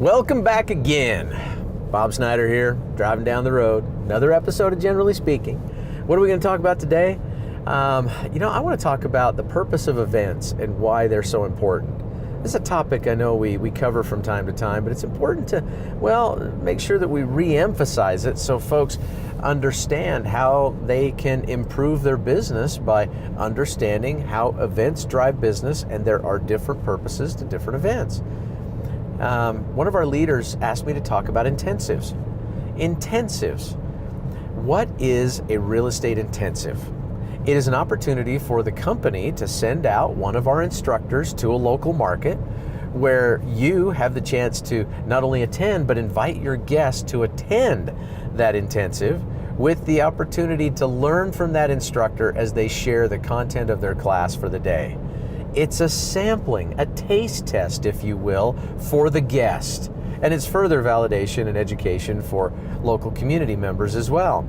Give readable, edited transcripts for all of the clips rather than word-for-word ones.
Welcome back again. Bob Snyder here, driving down the road. Another episode of Generally Speaking. What are we going to talk about today? I want to talk about the purpose of events and why they're so important. This is a topic I know we cover from time to time, but it's important to, make sure that we re-emphasize it so folks understand how they can improve their business by understanding how events drive business, and there are different purposes to different events. One of our leaders asked me to talk about intensives. Intensives. What is a real estate intensive? It is an opportunity for the company to send out one of our instructors to a local market where you have the chance to not only attend, but invite your guests to attend that intensive with the opportunity to learn from that instructor as they share the content of their class for the day. It's a sampling, a taste test, if you will, for the guest. And it's further validation and education for local community members as well.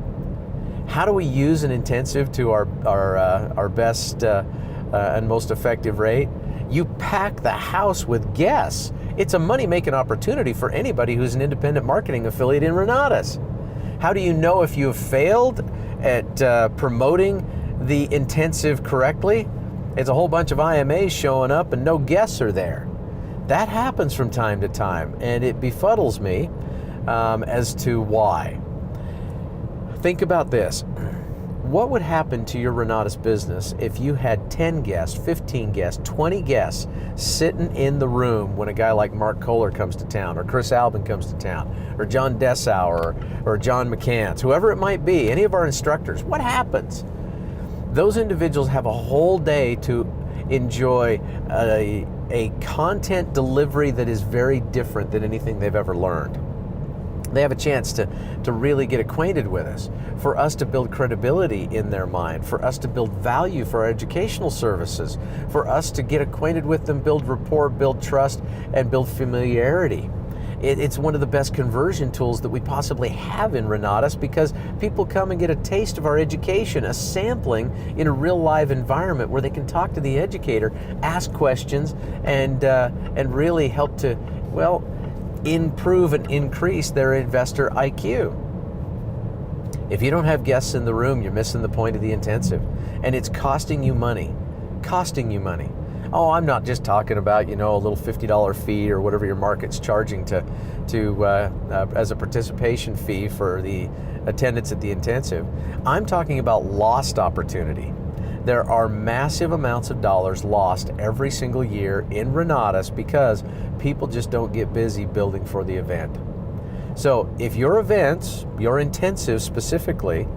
How do we use an intensive to our best and most effective rate? You pack the house with guests. It's a money-making opportunity for anybody who's an independent marketing affiliate in Renatus. How do you know if you have failed at promoting the intensive correctly? It's a whole bunch of IMAs showing up and no guests are there. That happens from time to time, and it befuddles me as to why. Think about this. What would happen to your Renatus business if you had 10 guests, 15 guests, 20 guests sitting in the room when a guy like Mark Kohler comes to town, or Chris Albin comes to town, or John Dessau, or John McCants, whoever it might be, any of our instructors? What happens? Those individuals have a whole day to enjoy a content delivery that is very different than anything they've ever learned. They have a chance to really get acquainted with us, for us to build credibility in their mind, for us to build value for our educational services, for us to get acquainted with them, build rapport, build trust, and build familiarity. It's one of the best conversion tools that we possibly have in Renatus, because people come and get a taste of our education, a sampling in a real live environment where they can talk to the educator, ask questions, and really help to, improve and increase their investor IQ. If you don't have guests in the room, you're missing the point of the intensive, and it's costing you money. Oh, I'm not just talking about, a little $50 fee or whatever your market's charging to as a participation fee for the attendance at the intensive. I'm talking about lost opportunity. There are massive amounts of dollars lost every single year in Renatus because people just don't get busy building for the event. So if your events, your intensives specifically,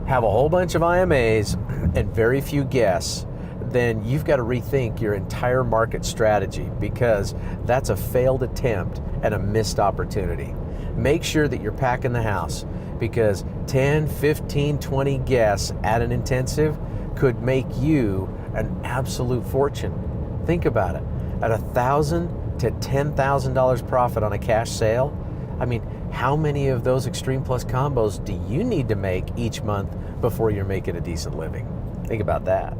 have a whole bunch of IMAs and very few guests, then you've got to rethink your entire market strategy, because that's a failed attempt and a missed opportunity. Make sure that you're packing the house, because 10, 15, 20 guests at an intensive could make you an absolute fortune. Think about it. At $1,000 to $10,000 profit on a cash sale, how many of those Extreme Plus combos do you need to make each month before you're making a decent living? Think about that.